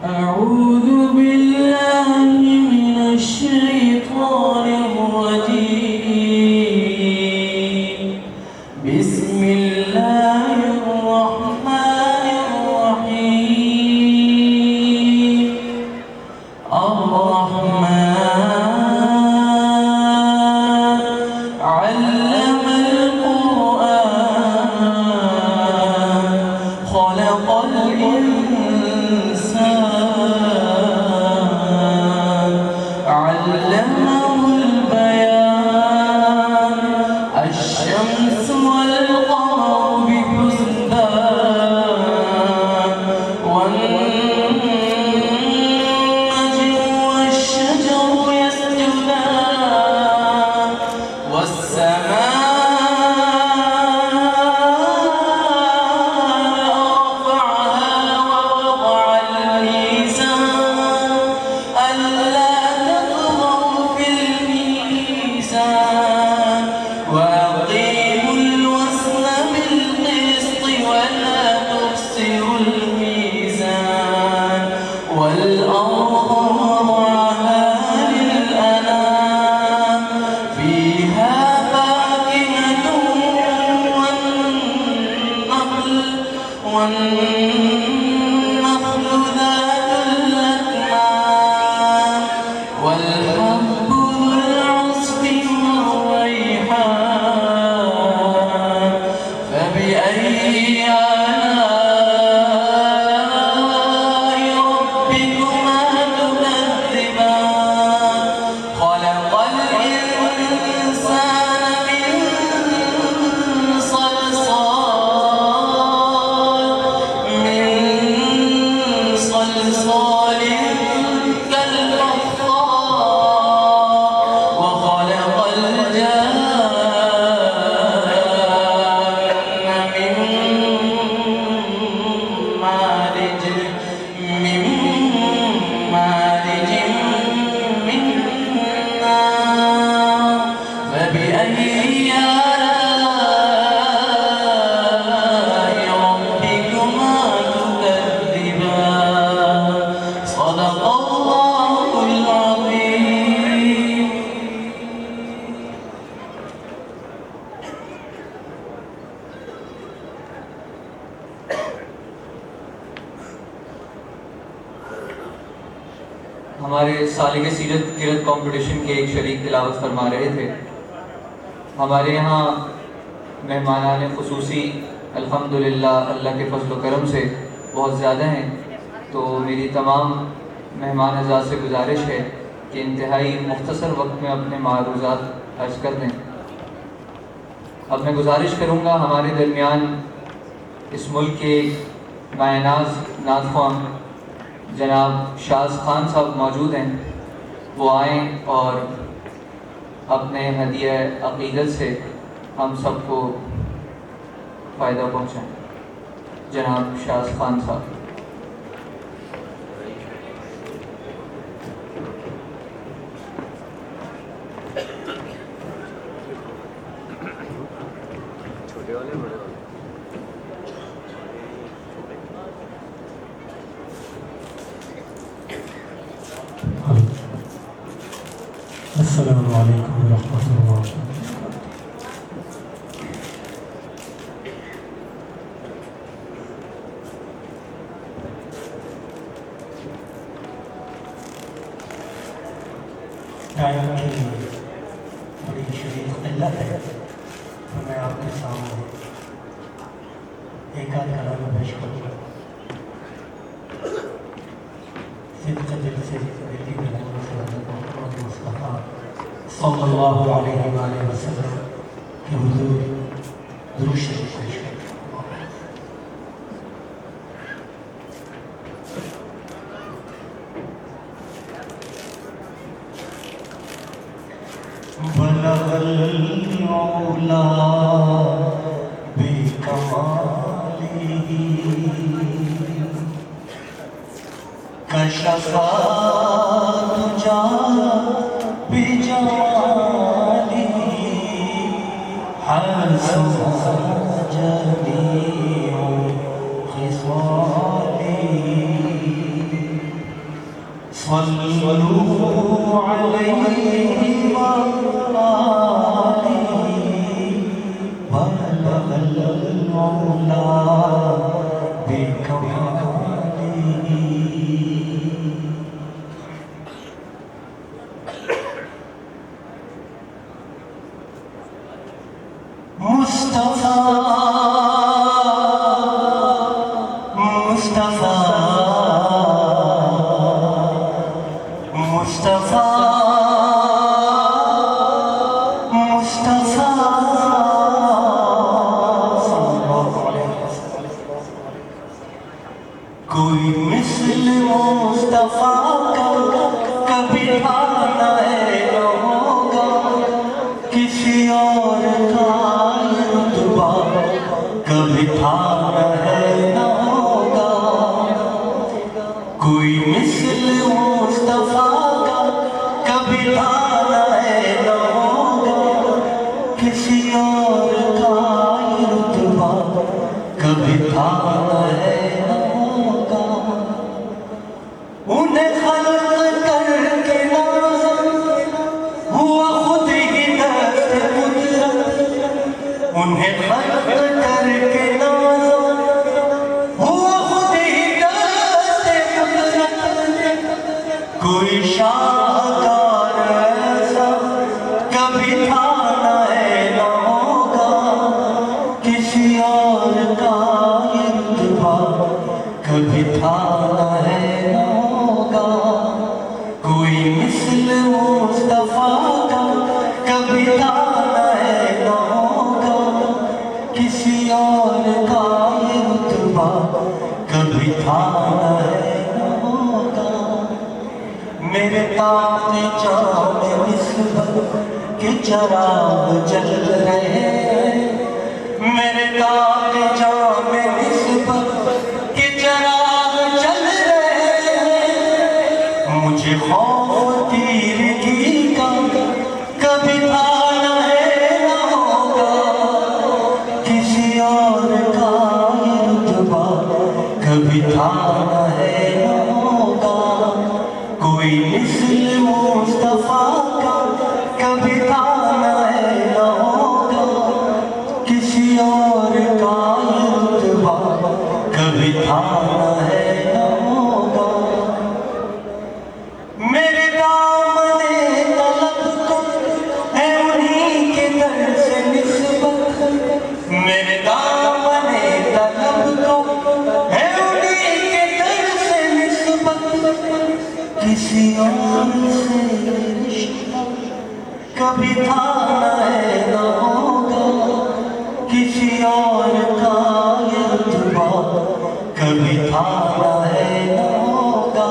أعوذ بالله من الشيطان الرجيم. بسم الله الرحمن الرحيم. الرحمن علم القرآن خلق الإنسان علمه البيان. الشمس والقمر بحسبان والنجم والشجر يسجدان والسماء رفعها ووضع الميزان ألا تطغوا في الميزان وأقيموا الوزن بالقسط ولا تخسروا الميزان والأرض وضعها للأنام فيها فاكهة والنخل ذات الأكمام والحب ذو العصف والريحان. فبأي آلاء ربكما تكذبان. خلق الإنسان من صلصال كالفخار وخلق الجان من مارج من نار. فبأي آلاء ربكما تكذبان. صدق الله العظيم. ہمارے سالگِ سیرت قرأت کمپٹیشن کے ایک شریک تلاوت فرما رہے تھے. ہمارے یہاں مہمانان خصوصی الحمدللہ اللہ کے فضل و کرم سے بہت زیادہ ہیں، تو میری تمام مہمان اعزاز سے گزارش ہے کہ انتہائی مختصر وقت میں اپنے معروضات عرض کر دیں. اب میں گزارش کروں گا ہمارے درمیان اس ملک کے مایناز نعت خواں جناب شاز خان صاحب موجود ہیں، وہ آئیں اور اپنے ہدیہ عقیدت سے ہم سب کو فائدہ پہنچائیں. جناب شاز خان صاحب. السلام علیکم ورحمۃ اللہ. ٹائم کی بڑی شدید قلت ہے تو میں آپ کے سامنے ایک آدھ کلام پیش کروں گا. صدق دل سے دلی میں محمد مصطفیٰ صلی اللہ علیہ وآلہ وسلم کے حضور درود شریف پیش کروں. بلغ العلا بکمالہ کشف الدجی بجمالہ جميع خصالي صلوا عليه وآله بلغ العلا بكماله مصطفى مصطفى مصطفى مصطفى صلی اللہ علیہ وسلم کوئی مثل مصطفیٰ کا کبھی آنا ہے نہ ہوگا کسی اور کا رتبہ کبھی آنا ہے نہ ہوگا کوئی مثل مصطفیٰ کا کبھی آنا ہے نہ ہوگا کسی اور کا رتبہ کبھی آنا ہے نہ ہوگا انہیں خلق کر کے نازا ہوا خود ہی دست قدرت انہیں خلق کر کے نازا ہوا خود ہی دست قدرت کوئی شاہکار ایسا کبھی تھا نہ ہے نہ ہوگا کسی اور کا یہ رتبہ کبھی تھا نہ ہے نہ ہوگا کوئی مثل مصطفیٰ کا کبھی تھا نہ ہے نہ ہوگا کسی اور کا یہ رتبہ کبھی تھا نہ ہے نہ ہوگا میرے تاج جام نسبت کے چراغ جل رہے ہیں میرے تاج جام نسبت کے چراغ جل رہے ہیں مجھے خوف تیرگی کا کبھی آنا ہے نہ ہوگا کسی اور کا یہ رتبہ کبھی آنا ہے نہ ہوگا کوئی مثل مصطفیٰ کا کبھی آنا ہے نہ ہوگا کسی اور کا یہ رتبہ کبھی آنا ہے نہ ہوگا میرے دامن طلب کو ہے انہی کے در سے نسبت میرے دامن طلب کو ہے انہی کے در سے نسبت کسی اور سے رشتہ کبھی تھا نہ ہے نہ ہوگا کسی اور کا یہ رتبہ کبھی تھا نہ ہے نہ ہوگا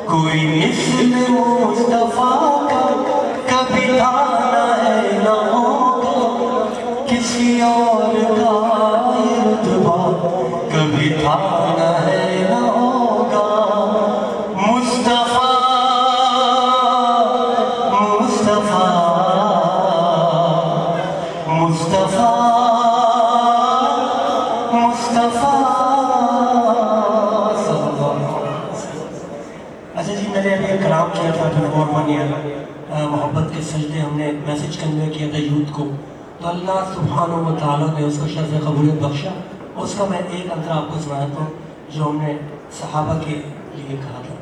کوئی مثل مصطفیٰ کا کبھی تھا نہ ہے نہ ہوگا کسی اور کا یہ رتبہ کبھی تھا نہ ہے نہ ہوگا مصطفیٰ مصطفیٰ مصطفیٰ مصطفیٰ صلی اللہ علیہ وسلم اچھا جی میں نے ابھی ایک کلام کیا تھا اور مانیہ محبت کے سجدے ہم نے میسج کنوے کیا تھا یوتھ کو تو اللہ سبحانہ و تعالیٰ نے اس کو شرف قبولیت بخشا اس کا میں ایک انترا آپ کو سناتا ہوں جو ہم نے صحابہ کے لیے کہا تھا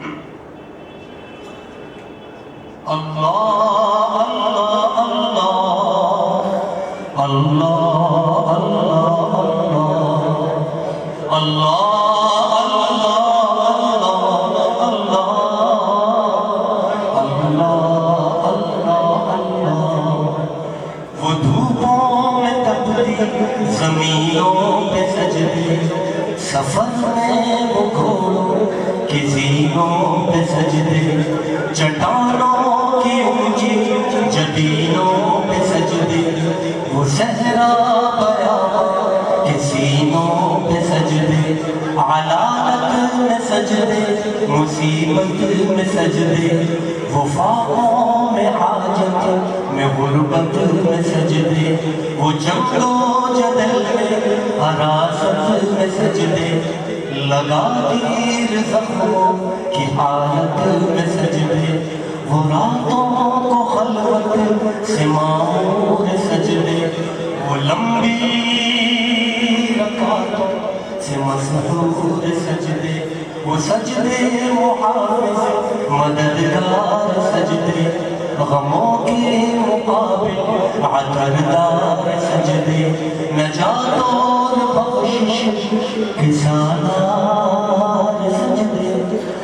اللہ اللہ اللہ اللہ اللہ زمینوں پہ سجدے سفر میں وہ گھوڑوں کی زینوں پہ سجدے چٹانوں کی اونچی جبینوں پہ سجدے وہ صحرا بیاباں کے سینوں پہ سجدے علالت میں سجدے مصیبت میں سجدے وہ فاقوں میں حاجت میں غربت میں سجدے، وہ جنگ و جدل میں حراست میں سجدے، لگا تیر زخموں کی حالت میں سجدے، وہ راتوں کو خلوت سے معمور سجدے، وہ لمبی رکعتوں سے مسحور سجدے، وہ سجدے محافظ مددگار سجدے، غموں کے مقابل عطردار سجدے، نجات اور بخشش کے سالار سجدے،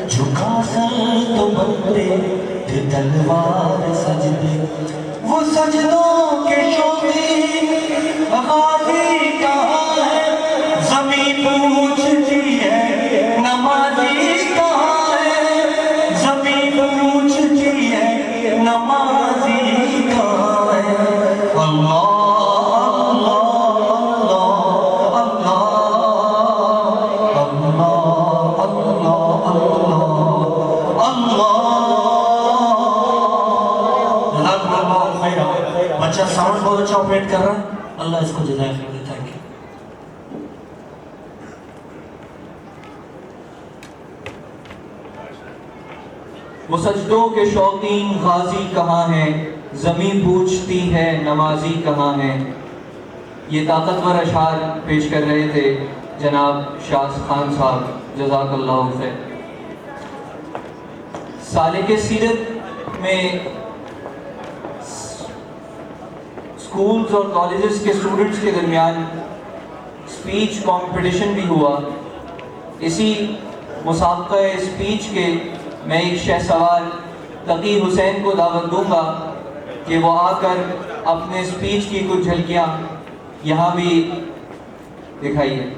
جھکا سر تو بنتے تھے تلوار سجدے، وہ سجدوں کے شوقین غازی کہاں ہے، زمین پوچھتی ہے نمازی کہاں ہے، زمین پوچھتی ہے نمازی کہاں ہے، اللہ بچہ ساؤنڈ بہت اچھا آپریٹ کر رہا ہے، اللہ اس کو جزائے خیر دے. Thank you. وہ سجدوں کے شوقین غازی کہاں ہیں، زمین پوچھتی ہے نمازی کہاں ہیں. یہ طاقتور اشعار پیش کر رہے تھے جناب شاز خان صاحب، جزاک اللہ خیر. سالک سیرت میں اسکولز اور کالجز کے اسٹوڈنٹس کے درمیان اسپیچ کمپٹیشن بھی ہوا. اسی مسابقہ اسپیچ کے میں ایک شہ سوار تقی حسین کو دعوت دوں گا کہ وہ آ کر اپنے اسپیچ کی کچھ جھلکیاں یہاں بھی دکھائیے.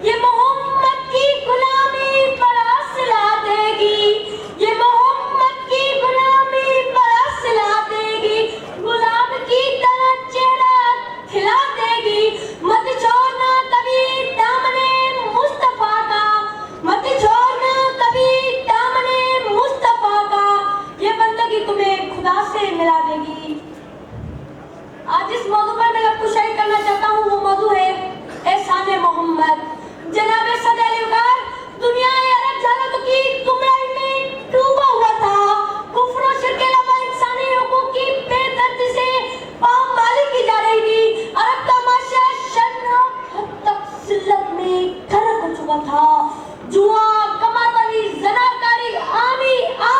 یہ محمد کی غلامی پر اصلا دے گی، یہ محمد کی غلامی پر اصلا دے گی، غلام کی طرح چہرہ کھلا دے گی. مت چھوڑنا کبھی دامنے مصطفیٰ کا، مت چھوڑنا کبھی دامنے مصطفیٰ کا، یہ بندگی تمہیں خدا سے ملا دے گی. آج اس موضوع پر میں آپ کو شیئر کرنا چاہتا ہوں، وہ موضوع ہے احسان محمد. جناب صدر علی وقار دنیا عرب جہالت کی گمراہی میں ڈوبا ہوا تھا، کفر و شرک کے علاوہ انسانی حقوق کی بے دردی سے پامالی کی جا رہی تھی. عرب کا معاشرہ شرم و حد تک ذلت میں غرق ہو چکا تھا. جوا، کماربازی، زناکاری عام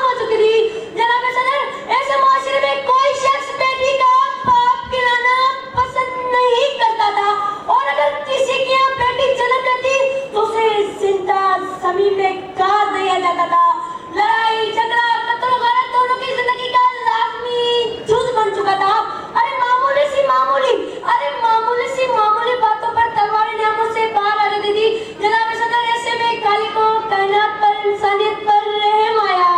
ہو چکی تھی. جناب صدر ایسے معاشرے میں کوئی شخص بیٹی کا باپ کھلانا پسند نہیں کرتا تھا، اور اگر کسی کی یہاں بیٹی جنم لیتی تو اسے زندہ زمین میں گاڑ دیا جاتا تھا. لڑائی جھگڑا قتل و غارت دونوں کی زندگی کا لازمی جز بن چکا تھا. ارے معمولی سی معمولی باتوں پر تلوار نعمت سے باہر آ جاتی تھی. جناب صدر ایسے میں خالق کو کائنات پر انسانیت پر رحم آیا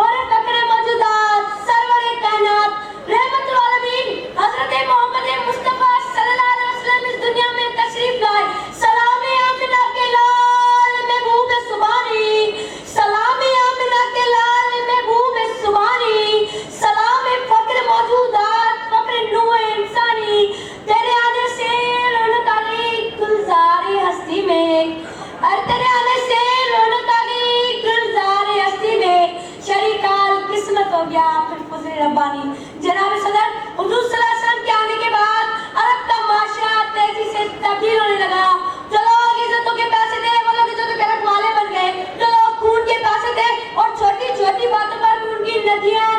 اور فخر موجودات سرور کائنات رحمت العالمین حضرت محمد مصطفیٰ صلی اللہ علیہ وسلم اس دنیا میں تشریف لائے. سلام آمنہ کے لال محبوب سبحانی، سلام آمنہ کے لال محبوب سبحانی، سلام فخر موجودات فخر نوع انسانی. تیرے آنے سے رونق آ گئی گلزار ہستی میں، تیرے آنے سے رونق آ گئی گلزار ہستی میں، شریکال قسمت ہو گیا پھر فضل ربانی. جناب صدر حضور صلی اللہ علیہ وسلم کے آنے کے بعد عرب کا معاشرہ تیزی سے تبدیل ہونے لگا. جو لوگ عزتوں کے پیسے تھے وہ لوگ عزتوں کے رکھوالے بن گئے، جو لوگ خون کے پیسے تھے اور چھوٹی چھوٹی باتوں پر خون کی ندیاں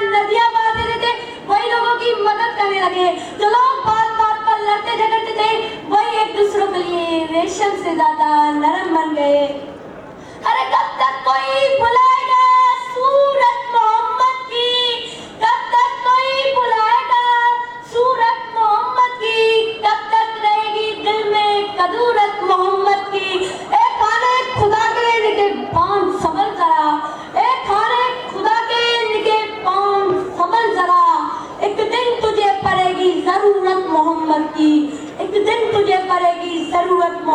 بہا دیتے تھے وہی لوگوں کی مدد کرنے لگے. جو لوگ بات بات پر لڑتے جھگڑتے تھے وہی ایک دوسروں کے لیے ریشم سے زیادہ نرم بن گئے. ارے کب تک کوئی بلائے گا صورت محمد کی، کب تک کوئی بلائے گا صورت محمد کی، کب تک رہے گی دل میں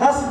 10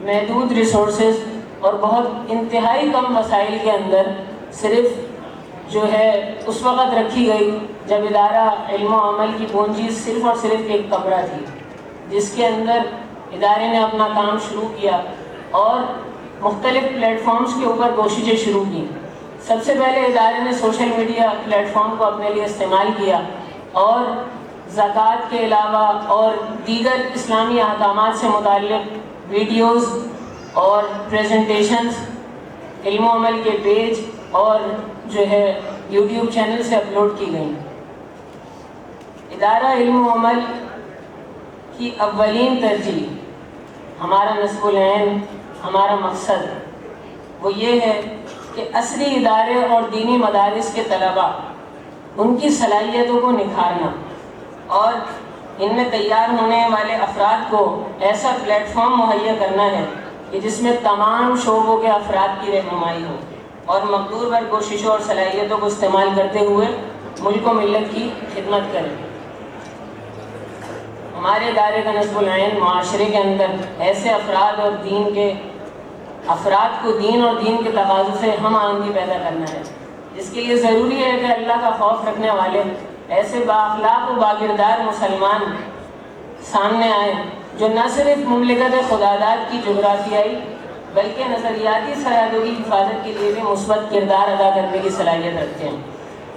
محدود ریسورسز اور بہت انتہائی کم وسائل کے اندر صرف جو ہے اس وقت رکھی گئی جب ادارہ علم و عمل کی پونجی صرف اور صرف ایک کمرہ تھی، جس کے اندر ادارے نے اپنا کام شروع کیا اور مختلف پلیٹ فارمز کے اوپر کوششیں شروع کی۔ سب سے پہلے ادارے نے سوشل میڈیا پلیٹ فارم کو اپنے لیے استعمال کیا اور زکوٰۃ کے علاوہ اور دیگر اسلامی احکامات سے متعلق ویڈیوز اور پریزنٹیشنز علم و عمل کے پیج اور جو ہے یوٹیوب چینل سے اپلوڈ کی گئیں۔ ادارہ علم و عمل کی اولین ترجیح، ہمارا نصب العین، ہمارا مقصد وہ یہ ہے کہ عصری ادارے اور دینی مدارس کے طلباء ان کی صلاحیتوں کو نکھارنا اور ان میں تیار ہونے والے افراد کو ایسا پلیٹ فارم مہیا کرنا ہے کہ جس میں تمام شعبوں کے افراد کی رہنمائی ہو اور مقدور بر کوششوں اور صلاحیتوں کو استعمال کرتے ہوئے ملک و ملت کی خدمت کریں۔ ہمارے ادارے کا نصب العین معاشرے کے اندر ایسے افراد اور دین کے افراد کو دین اور دین کے تقاضوں سے ہم آہنگی پیدا کرنا ہے، جس کے لیے ضروری ہے کہ اللہ کا خوف رکھنے والے ایسے بااخلاق و باکردار مسلمان سامنے آئیں جو نہ صرف مملکت خداداد کی جغرافیائی بلکہ نظریاتی سرحدوں کی حفاظت کے لیے بھی مثبت کردار ادا کرنے کی صلاحیت رکھتے ہیں۔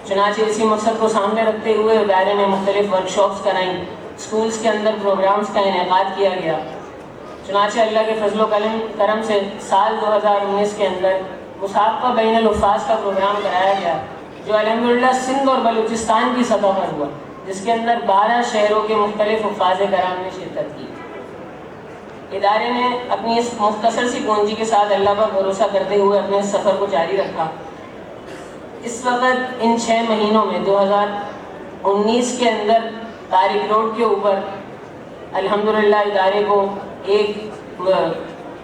چنانچہ اسی مقصد کو سامنے رکھتے ہوئے ادارے نے مختلف ورکشاپس کرائیں، اسکولز کے اندر پروگرامز کا انعقاد کیا گیا۔ چنانچہ اللہ کے فضل و کرم سے سال 2019 کے اندر مسابقہ بین الحفاظ کا پروگرام کرایا گیا، جو الحمدللہ سندھ اور بلوچستان کی سطح پر ہوا، جس کے اندر 12 شہروں کے مختلف حفاظ کرام نے شرکت کی۔ ادارے نے اپنی اس مختصر سی پونجی کے ساتھ اللہ پر بھروسہ کرتے ہوئے اپنے اس سفر کو جاری رکھا۔ اس وقت ان 6 مہینوں میں 2019 کے اندر طارق روڈ کے اوپر الحمدللہ ادارے کو ایک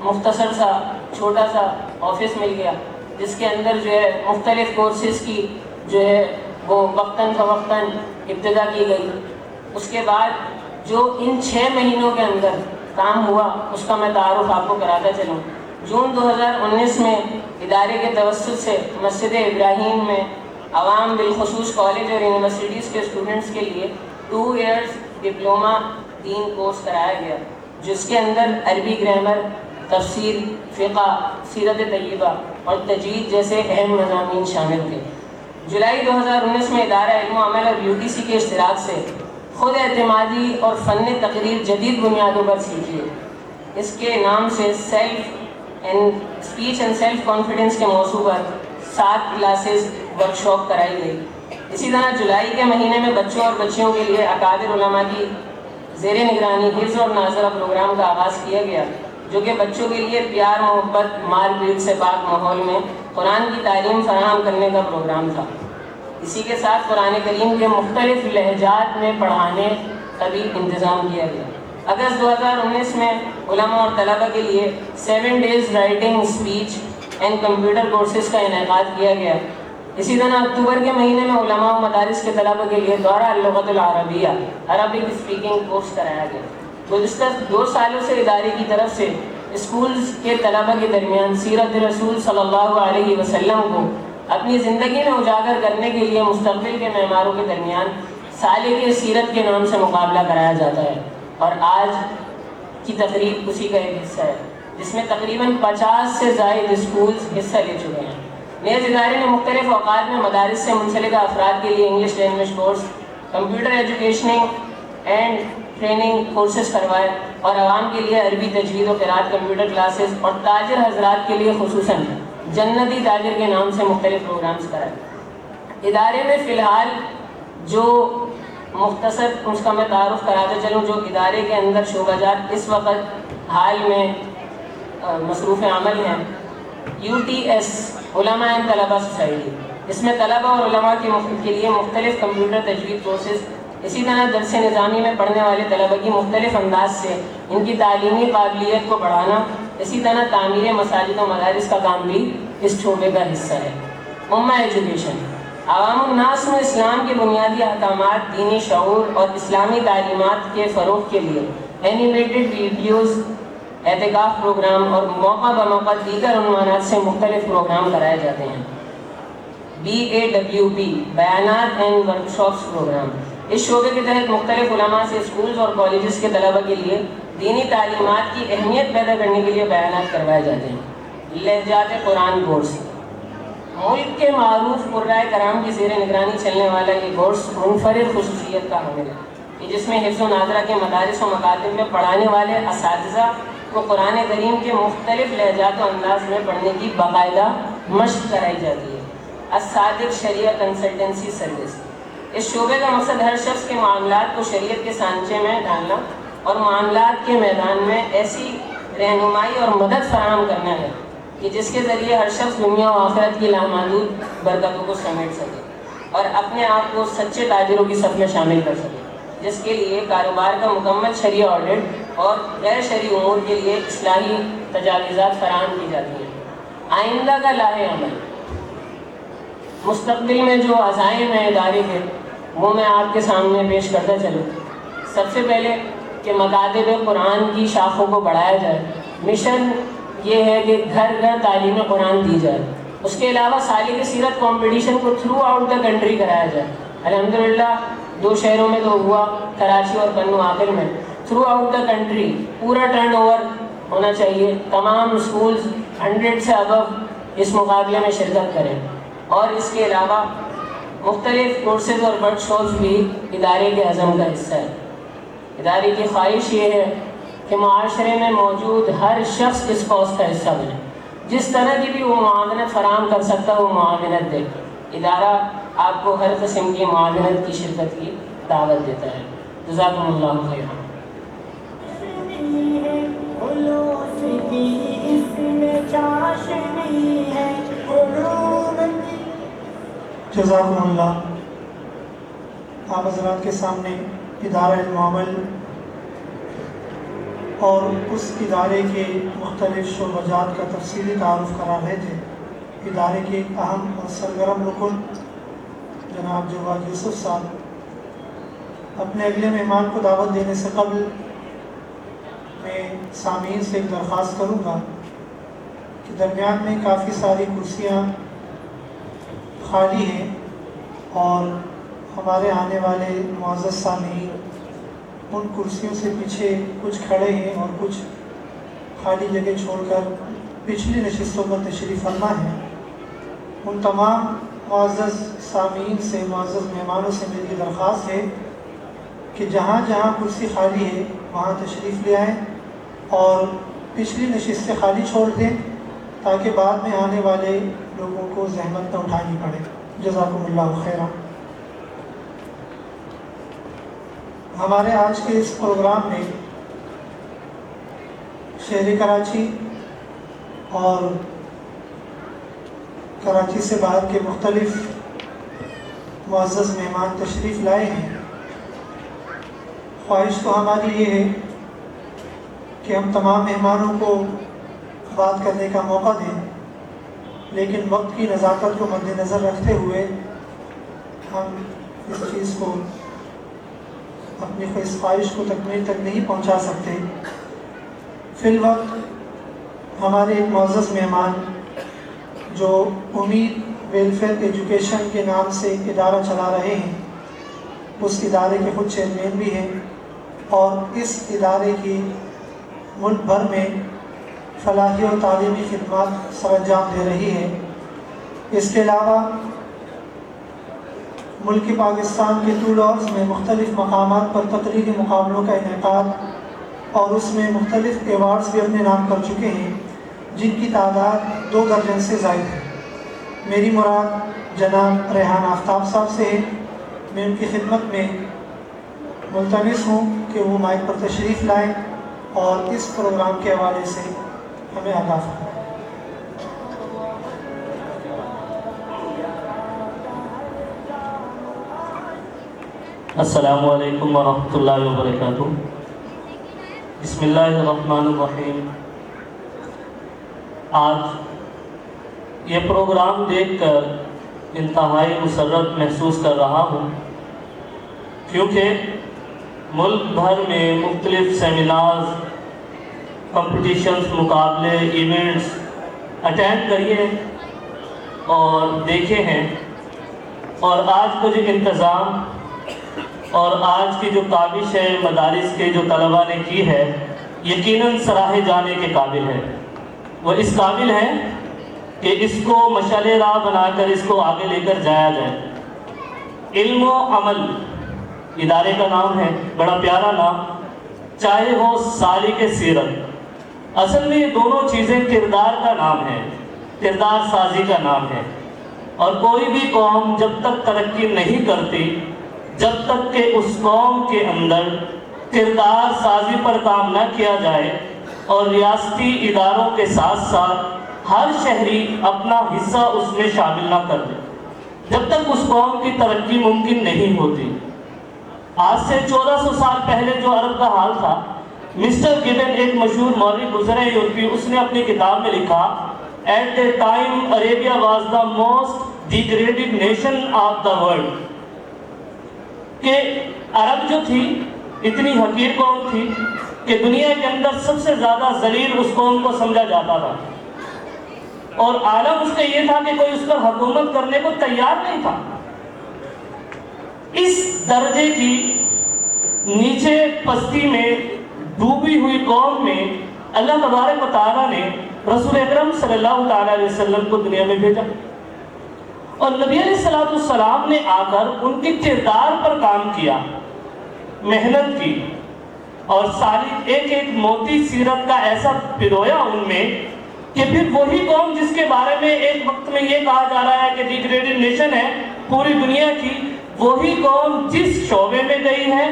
مختصر سا چھوٹا سا آفس مل گیا، جس کے اندر جو ہے مختلف کورسز کی جو ہے وہ وقتاً فوقتاً ابتدا کی گئی۔ اس کے بعد جو ان 6 مہینوں کے اندر کام ہوا اس کا میں تعارف آپ کو کراتا چلوں۔ جون 2019 میں ادارے کے توسط سے مسجد ابراہیم میں عوام بالخصوص کالج اور یونیورسٹیز کے اسٹوڈنٹس کے لیے 2 ایئرز ڈپلومہ دین کورس کرایا گیا، جس کے اندر عربی گرامر، تفسیر، فقہ، سیرت طیبہ اور تجوید جیسے اہم مضامین شامل تھے۔ جولائی 2019 میں ادارہ علم و عمل اور UTC کے اشتراک سے خود اعتمادی اور فن تقریر جدید بنیادوں پر سیکھیے، اس کے نام سے اسپیچ اینڈ سیلف کانفیڈنس کے موضوع پر 7 کلاسز ورکشاپ کرائی گئی۔ اسی طرح جولائی کے مہینے میں بچوں اور بچیوں کے لیے اکابر علماء کی زیر نگرانی حفظ اور ناظرہ پروگرام کا آغاز کیا گیا، جو کہ بچوں کے لیے پیار محبت مار پیٹ سے پاک ماحول میں قرآن کی تعلیم فراہم کرنے کا پروگرام تھا۔ اسی کے ساتھ قرآن کریم کے مختلف لہجات میں پڑھانے کا بھی انتظام کیا گیا۔ اگست 2019 میں علماء اور طلبہ کے لیے 7 days writing, speech and computer courses کا انعقاد کیا گیا۔ اسی طرح اکتوبر کے مہینے میں علماء و مدارس کے طلبہ کے لیے دورہ اللغت العربیہ، عربک اسپیکنگ کورس کرایا گیا۔ گزشتہ 2 سالوں سے ادارے کی طرف سے اسکولز کے طلبہ کے درمیان سیرت رسول صلی اللہ علیہ وسلم کو اپنی زندگی میں اجاگر کرنے کے لیے مستقبل کے معماروں کے درمیان سالک سیرت کے نام سے مقابلہ کرایا جاتا ہے، اور آج کی تقریب اسی کا ایک حصہ ہے، جس میں تقریباً 50 سے زائد اسکولز حصہ لے چکے ہیں۔ نیز ادارے نے مختلف اوقات میں مدارس سے منسلکہ افراد کے لیے English language course, computer education and training courses کروائے، اور عوام کے لیے عربی تجوید و قرات کمپیوٹر کلاسز، اور تاجر حضرات کے لیے خصوصاً جنتی تاجر کے نام سے مختلف پروگرامز کرائے۔ ادارے میں فی الحال جو مختصر اس کا میں تعارف کراتا چلوں، جو ادارے کے اندر شعبہ جات اس وقت حال میں مصروف عمل ہیں۔ UTS علماء اینڈ طلبہ سوسائٹی، اس میں طلبہ اور علماء کے لیے مختلف کمپیوٹر تجوید کورسز، اسی طرح درس نظامی میں پڑھنے والے طلبہ کی مختلف انداز سے ان کی تعلیمی قابلیت کو بڑھانا، اسی طرح تعمیر مساجد و مدارس کا کام بھی اس شعبے کا حصہ ہے۔ امہ ایجوکیشن، عوام الناس میں اسلام کے بنیادی احکامات، دینی شعور اور اسلامی تعلیمات کے فروغ کے لیے اینیمیٹڈ ویڈیوز، اعتکاف پروگرام اور موقع بموقع دیگر عنوانات سے مختلف پروگرام کرائے جاتے ہیں۔ BAWP بیانات اینڈ ورکشاپس پروگرام، اس شعبے کے تحت مختلف علماء سے اسکولز اور کالجز کے طلبہ کے لیے دینی تعلیمات کی اہمیت پیدا کرنے کے لیے بیانات کروائے جاتے ہیں۔ لہجات قرآن کورس، ملک کے معروف قرائے کرام کی زیر نگرانی چلنے والا یہ کورس منفرد خصوصیت کا حامل ہے کہ جس میں حفظ و ناظرہ کے مدارس و مکاتب میں پڑھانے والے اساتذہ کو قرآن کریم کے مختلف لہجات و انداز میں پڑھنے کی باقاعدہ مشق کرائی جاتی ہے۔ الصادق شریعہ کنسلٹنسی سروس، اس شعبے کا مقصد ہر شخص کے معاملات کو شریعت کے سانچے میں ڈالنا اور معاملات کے میدان میں ایسی رہنمائی اور مدد فراہم کرنا ہے کہ جس کے ذریعے ہر شخص دنیا و آخرت کی لامحدود برکتوں کو سمیٹ سکے اور اپنے آپ کو سچے تاجروں کی صف میں شامل کر سکے، جس کے لیے کاروبار کا مکمل شرعی آڈٹ اور غیر شرعی امور کے لیے اصلاحی تجاویزات فراہم کی جاتی ہیں۔ آئندہ کا لاہ عمل، مستقبل میں جو عزائم ہیں ادارے کے وہ میں آپ کے سامنے پیش کرتا چلوں۔ سب سے پہلے کہ مکاتب قرآن کی شاخوں کو بڑھایا جائے، مشن یہ ہے کہ گھر گھر تعلیم قرآن دی جائے۔ اس کے علاوہ سالک سیرت کمپٹیشن کو تھرو آؤٹ دا کنٹری کرایا جائے۔ الحمدللہ 2 شہروں میں تو ہوا، کراچی اور پنو عاقل میں۔ تھرو آؤٹ دا کنٹری پورا ٹرن اوور ہونا چاہیے، تمام اسکولز 100 سے ابو اس مقابلے میں شرکت کریں، اور اس کے علاوہ مختلف کورسز اور ورک شاپس بھی ادارے کے عزم کا حصہ ہے۔ ادارے کی خواہش یہ ہے کہ معاشرے میں موجود ہر شخص اس کاز کا حصہ بنے، جس طرح کی بھی وہ معاونت فراہم کر سکتا ہے وہ معاونت دے۔ ادارہ آپ کو ہر قسم کی معاونت کی شرکت کی دعوت دیتا ہے۔ جزاکم اللہ خیرا۔ جزاکم اللہ۔ آپ حضرات کے سامنے ادارہ علم و عمل اور اس ادارے کے مختلف شعبجات کا تفصیلی تعارف کرا رہے تھے۔ ادارے کے ایک اہم اور سرگرم رکن جناب جواد یوسف صاحب، اپنے اگلے مہمان کو دعوت دینے سے قبل میں سامعین سے ایک درخواست کروں گا کہ درمیان میں کافی ساری کرسیاں خالی ہیں اور ہمارے آنے والے معزز سامعین ان کرسیوں سے پیچھے کچھ کھڑے ہیں اور کچھ خالی جگہ چھوڑ کر پچھلی نشستوں پر تشریف فرما ہے۔ ان تمام معزز سامعین سے، معزز مہمانوں سے میری درخواست ہے کہ جہاں جہاں کرسی خالی ہے وہاں تشریف لے آئیں اور پچھلی نشستیں خالی چھوڑ دیں تاکہ بعد میں آنے والے لوگوں کو زحمت نہ اٹھانی پڑے۔ جزاکم اللہ خیرا۔ ہمارے آج کے اس پروگرام میں شہر کراچی اور کراچی سے باہر کے مختلف معزز مہمان تشریف لائے ہیں۔ خواہش تو ہماری یہ ہے کہ ہم تمام مہمانوں کو بات کرنے کا موقع دیں، لیکن وقت کی نزاکت کو مد نظر رکھتے ہوئے ہم اس چیز کو، اپنی اس خواہش کو تکمیل تک نہیں پہنچا سکتے۔ فی الوقت ہمارے ایک معزز مہمان جو امید ویلفیئر ایجوکیشن کے نام سے ایک ادارہ چلا رہے ہیں، اس ادارے کے خود چیئرمین بھی ہیں اور اس ادارے کی ملک بھر میں فلاحی اور تعلیمی خدمات سر انجام دے رہی ہے۔ اس کے علاوہ ملک پاکستان کے طول و عرض میں مختلف مقامات پر تقریری مقابلوں کا انعقاد اور اس میں مختلف ایوارڈز بھی اپنے نام کر چکے ہیں، جن کی تعداد 2 درجن سے زائد ہے۔ میری مراد جناب ریحان آفتاب صاحب سے ہے۔ میں ان کی خدمت میں ملتمس ہوں کہ وہ مائک پر تشریف لائیں اور اس پروگرام کے حوالے سے ہمیں آگاہ فرمائیں۔ السلام علیکم ورحمۃ اللہ وبرکاتہ۔ بسم اللہ الرحمن الرحیم۔ آج یہ پروگرام دیکھ کر انتہائی مسرت محسوس کر رہا ہوں، کیونکہ ملک بھر میں مختلف سیمینارز کمپٹیشنز، مقابلے، ایونٹس اٹینڈ کریے اور دیکھے ہیں، اور آج کا جو انتظام اور آج کی جو کاوش ہے مدارس کے جو طلباء نے کی ہے، یقیناً سراہے جانے کے قابل ہے۔ وہ اس قابل ہے کہ اس کو مشعل راہ بنا کر اس کو آگے لے کر جایا جائے۔ علم و عمل ادارے کا نام ہے، بڑا پیارا نام، چاہے ہو سالک سیرت۔ اصل میں یہ دونوں چیزیں کردار کا نام ہے، کردار سازی کا نام ہے۔ اور کوئی بھی قوم جب تک ترقی نہیں کرتی جب تک کہ اس قوم کے اندر کردار سازی پر کام نہ کیا جائے اور ریاستی اداروں کے ساتھ ساتھ ہر شہری اپنا حصہ اس میں شامل نہ کر دے، جب تک اس قوم کی ترقی ممکن نہیں ہوتی۔ آج سے 1400 سال پہلے جو عرب کا حال تھا، مسٹر گبن ایک مشہور مولوی گزرے یورپی، اس نے اپنی کتاب میں لکھا at the time Arabia was the most degraded nation of the world, کہ عرب جو تھی اتنی حقیر قوم تھی کہ دنیا کے اندر سب سے زیادہ ذلیل اس قوم کو سمجھا جاتا تھا، اور عالم اس کا یہ تھا کہ کوئی اس پر حکومت کرنے کو تیار نہیں تھا۔ اس درجے کی نیچے پستی میں ڈوبی ہوئی قوم میں اللہ تبارک و تعالیٰ نے رسول اکرم صلی اللہ تعالیٰ علیہ وسلم کو دنیا میں بھیجا، اور نبی علیہ السلام نے آ کر ان کے کردار پر کام کیا، محنت کی، اور ساری ایک ایک موتی سیرت کا ایسا پرویا ان میں کہ پھر وہی قوم جس کے بارے میں ایک وقت میں یہ کہا جا رہا ہے کہ ڈیگریڈڈ نیشن ہے پوری دنیا کی، وہی قوم جس شعبے میں گئی ہے،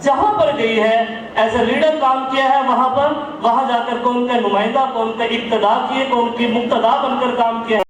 جہاں پر گئی ہے، ایز اے لیڈر کام کیا ہے، وہاں جا کر قوم کا نمائندہ، قوم کا اقتدا کیے، قوم کی مقتدا بن کر کام کیا ہے۔